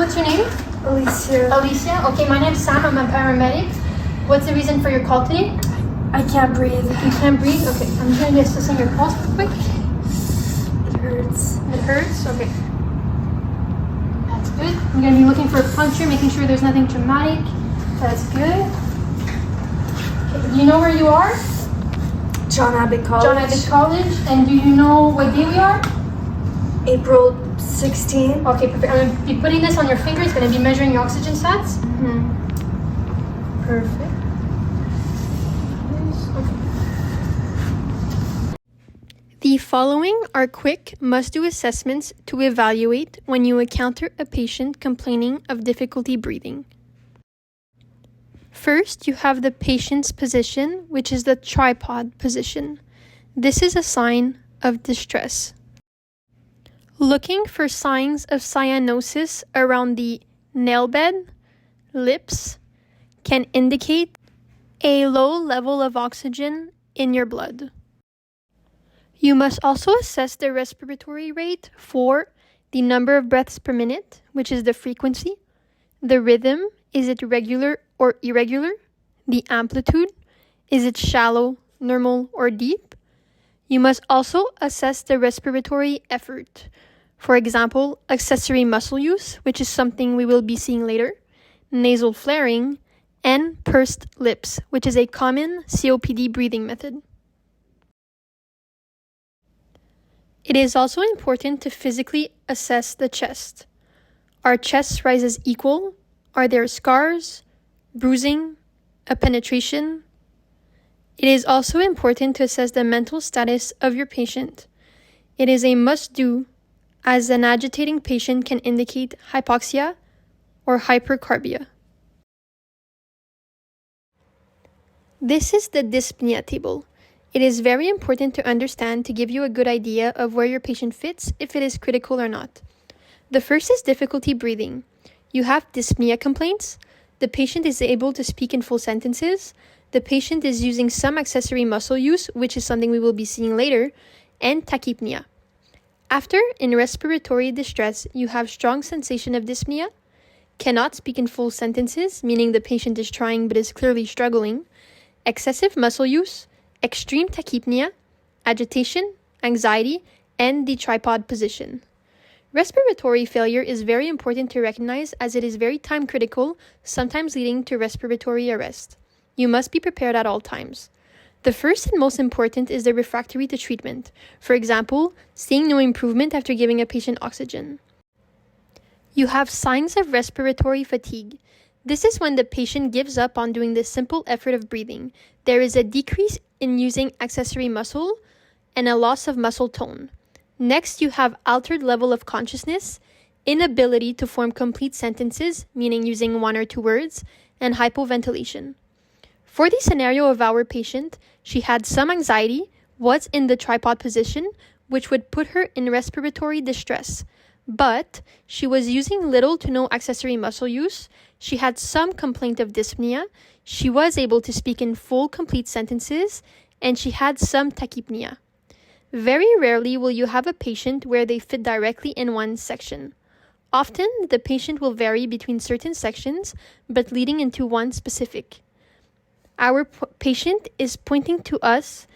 What's your name? Alicia. Alicia. Okay, my name's Sam. I'm a paramedic. What's the reason for your call today? I can't breathe. You can't breathe? Okay, I'm going to assess your pulse real quick. It hurts. It hurts? Okay. That's good. I'm going to be looking for a puncture, making sure there's nothing traumatic. That's good. Okay, do you know where you are? John Abbott College. John Abbott College. And do you know what day we are? April 16. Okay, perfect. I'm going to be putting this on your finger. It's going to be measuring your oxygen stats. Perfect. The following are quick, must-do assessments to evaluate when you encounter a patient complaining of difficulty breathing. First, you have the patient's position, which is the tripod position. This is a sign of distress. Looking for signs of cyanosis around the nail bed, lips, can indicate a low level of oxygen in your blood. You must also assess the respiratory rate for the number of breaths per minute, which is the frequency, the rhythm, is it regular or irregular, the amplitude, is it shallow, normal, or deep. You must also assess the respiratory effort. For example, accessory muscle use, which is something we will be seeing later, nasal flaring, and pursed lips, which is a common COPD breathing method. It is also important to physically assess the chest. Are chest rises equal? Are there scars, bruising, a penetration? It is also important to assess the mental status of your patient. It is a must-do, as an agitating patient can indicate hypoxia or hypercarbia. This is the dyspnea table. It is very important to understand to give you a good idea of where your patient fits, if it is critical or not. The first is difficulty breathing. You have dyspnea complaints. The patient is able to speak in full sentences. The patient is using some accessory muscle use, which is something we will be seeing later, and tachypnea. After, in respiratory distress, you have strong sensation of dyspnea, cannot speak in full sentences, meaning the patient is trying but is clearly struggling, excessive muscle use, extreme tachypnea, agitation, anxiety, and the tripod position. Respiratory failure is very important to recognize as it is very time critical, sometimes leading to respiratory arrest. You must be prepared at all times. The first and most important is the refractory to treatment. For example, seeing no improvement after giving a patient oxygen. You have signs of respiratory fatigue. This is when the patient gives up on doing the simple effort of breathing. There is a decrease in using accessory muscle and a loss of muscle tone. Next, you have altered level of consciousness, inability to form complete sentences, meaning using one or two words, and hypoventilation. For the scenario of our patient, she had some anxiety, was in the tripod position, which would put her in respiratory distress. But she was using little to no accessory muscle use. She had some complaint of dyspnea. She was able to speak in full, complete sentences, and she had some tachypnea. Very rarely will you have a patient where they fit directly in one section. Often, the patient will vary between certain sections, but leading into one specific. Our patient is pointing to us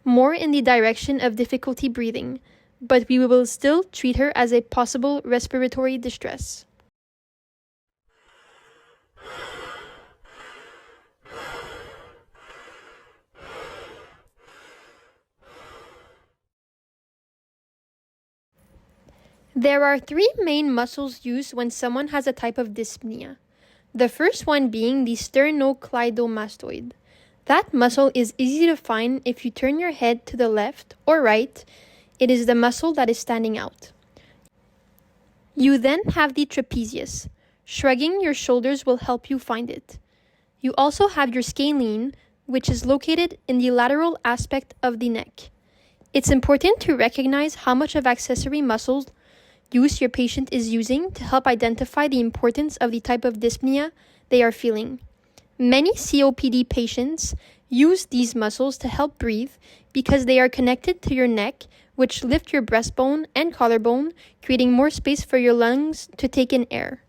more in the direction of difficulty breathing, but we will still treat her as a possible respiratory distress. There are three main muscles used when someone has a type of dyspnea. The first one being the sternocleidomastoid. That muscle is easy to find if you turn your head to the left or right. It is the muscle that is standing out. You then have the trapezius. Shrugging your shoulders will help you find it. You also have your scalene, which is located in the lateral aspect of the neck. It's important to recognize how much of accessory muscles use your patient is using to help identify the importance of the type of dyspnea they are feeling. Many COPD patients use these muscles to help breathe because they are connected to your neck, which lift your breastbone and collarbone, creating more space for your lungs to take in air.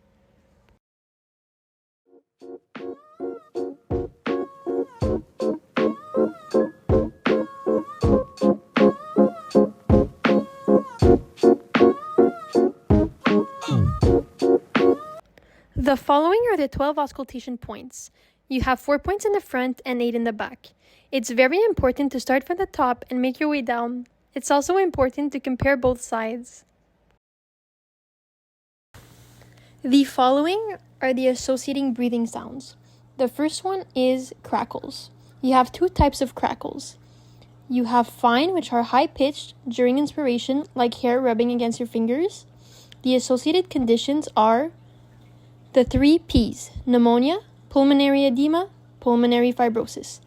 The following are the 12 auscultation points. You have 4 points in the front and 8 in the back. It's very important to start from the top and make your way down. It's also important to compare both sides. The following are the associating breathing sounds. The first one is crackles. You have 2 types of crackles. You have fine, which are high-pitched during inspiration, like hair rubbing against your fingers. The associated conditions are the 3 P's: pneumonia, pulmonary edema, pulmonary fibrosis.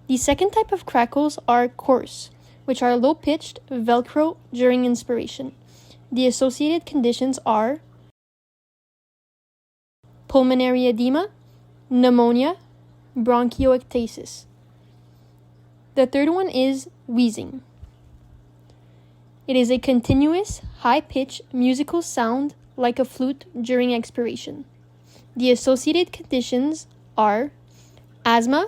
The second type of crackles are coarse, which are low-pitched, Velcro during inspiration. The associated conditions are pulmonary edema, pneumonia, bronchiectasis. The third one is wheezing. It is a continuous, high-pitched musical sound like a flute during expiration. The associated conditions are asthma,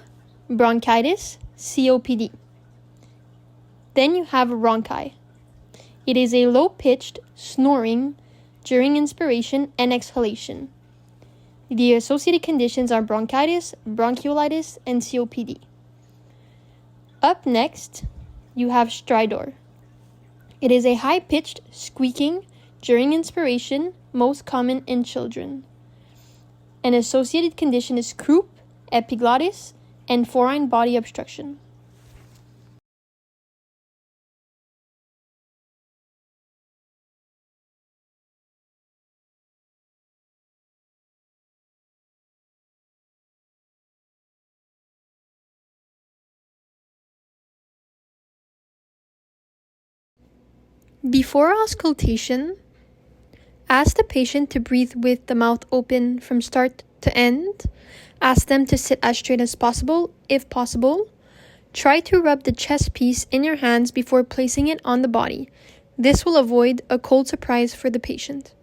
bronchitis, COPD. Then you have rhonchi. It is a low-pitched snoring during inspiration and exhalation. The associated conditions are bronchitis, bronchiolitis, and COPD. Up next, you have stridor. It is a high-pitched squeaking during inspiration, most common in children. An associated condition is croup, epiglottis, and foreign body obstruction. Before auscultation, ask the patient to breathe with the mouth open from start to end. Ask them to sit as straight as possible, if possible. Try to rub the chest piece in your hands before placing it on the body. This will avoid a cold surprise for the patient.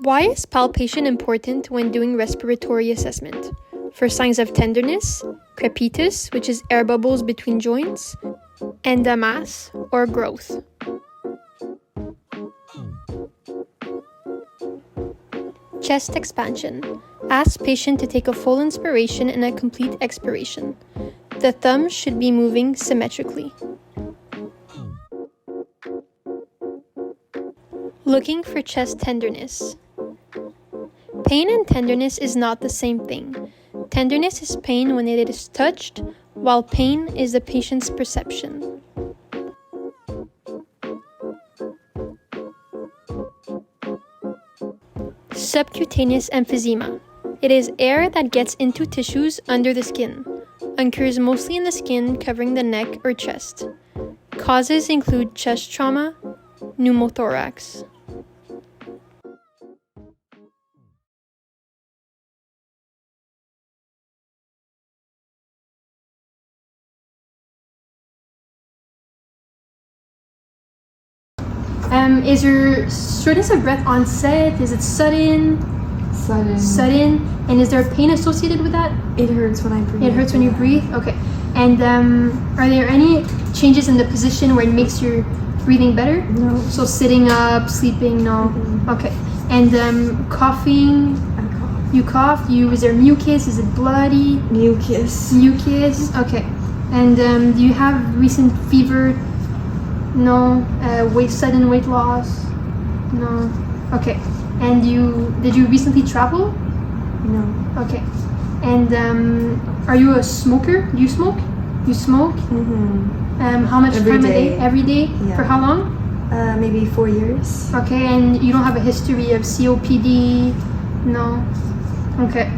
Why is palpation important when doing respiratory assessment? For signs of tenderness, crepitus, which is air bubbles between joints, and a mass or growth. Chest expansion. Ask patient to take a full inspiration and a complete expiration. The thumb should be moving symmetrically. Looking for chest tenderness. Pain and tenderness is not the same thing. Tenderness is pain when it is touched, while pain is the patient's perception. Subcutaneous emphysema. It is air that gets into tissues under the skin. Occurs mostly in the skin covering the neck or chest. Causes include chest trauma, pneumothorax. Is your shortness of breath onset? Is it sudden? Sudden. And is there pain associated with that? It hurts when I breathe. It hurts when you breathe? Okay. And are there any changes in the position where it makes your breathing better? No. So sitting up, sleeping, no? Mm-hmm. Okay. And coughing? I cough. You cough? Is there mucus? Is it bloody? Mucus. Mucus? Okay. And do you have recent fever? No. Sudden weight loss? No. Okay. And did you recently travel? No. Okay. And are you a smoker? Do you smoke? You smoke? Mm-hmm. How much Every time day. a day? Every day? Yeah. For how long? Maybe 4 years. Okay, and you don't have a history of COPD? No? Okay.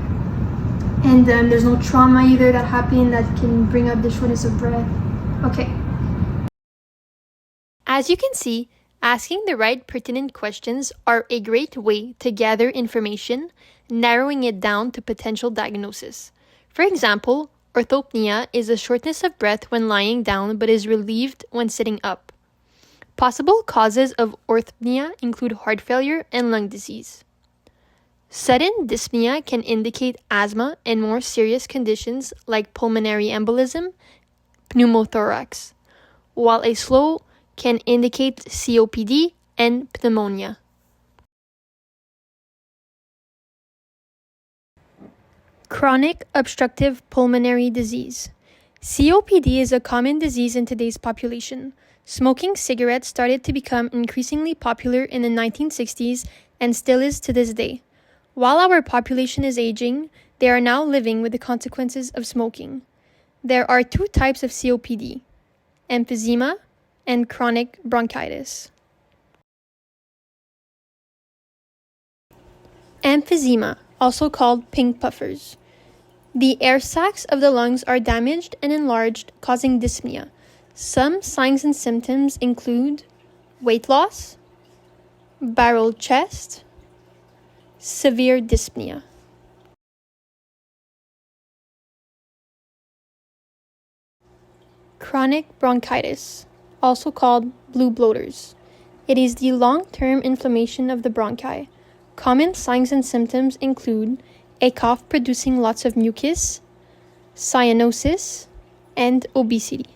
And there's no trauma either that happened that can bring up the shortness of breath? Okay. As you can see, asking the right pertinent questions are a great way to gather information, narrowing it down to potential diagnosis. For example, orthopnea is a shortness of breath when lying down but is relieved when sitting up. Possible causes of orthopnea include heart failure and lung disease. Sudden dyspnea can indicate asthma and more serious conditions like pulmonary embolism, pneumothorax, while a slow can indicate COPD and pneumonia. Chronic obstructive pulmonary disease. COPD is a common disease in today's population. Smoking cigarettes started to become increasingly popular in the 1960s and still is to this day. While our population is aging, they are now living with the consequences of smoking. There are two types of COPD: emphysema and chronic bronchitis. Emphysema, also called pink puffers. The air sacs of the lungs are damaged and enlarged, causing dyspnea. Some signs and symptoms include weight loss, barrel chest, severe dyspnea. Chronic bronchitis, also called blue bloaters. It is the long-term inflammation of the bronchi. Common signs and symptoms include a cough producing lots of mucus, cyanosis, and obesity.